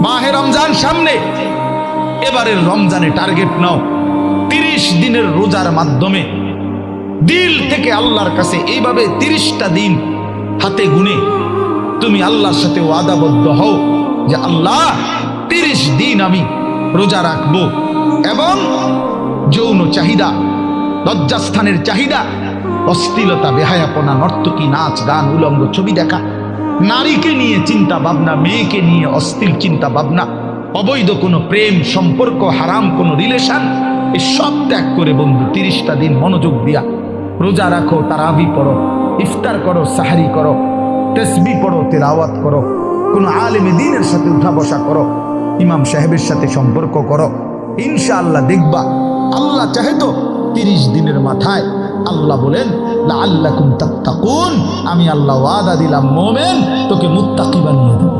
মাহে রমজান সামনে, এবারের রমজানে টার্গেট নাও 30 দিনের রোজার মাধ্যমে দিল থেকে আল্লাহর কাছে এইভাবে 30টা দিন হাতে গুনে তুমি আল্লাহর সাথে ওয়াদাবদ্ধ হও যে আল্লাহ 30 দিন আমি রোজা রাখবো, এবং যৌন চাহিদা, লজ্জাস্থানের চাহিদা, অশ্লীলতা, বেহায়াপনা, নর্তকী, নাচ গান, উলঙ্গ ছবি দেখা, নারীকে নিয়ে চিন্তা ভাবনা, মেয়েকে নিয়ে অশ্লীল চিন্তা ভাবনা, অবৈধ কোনো প্রেম সম্পর্ক, হারাম কোনো রিলেশন, এই সব ত্যাগ করে বন্ধু 30টা দিন মনোযোগ দিয়া রোজা রাখো, তারাবি পড়ো, ইফতার করো, সাহারি করো, তাসবিহ পড়ো, তেলাওয়াত করো, কোনো আলেমে দ্বীনের সাথে উঠা বসা করো, ইমাম সাহেবের সাথে সম্পর্ক করো। ইনশাআল্লাহ দেখবা আল্লাহ চাহে তো 30 দিনের মাথায় আল্লাহ বলেন লাআল্লাকুম তাত্তাকুন, আমি আল্লাহ ওয়াদা দিলাম মোমেন তোকে মুত্তাকি বানিয়ে দেব।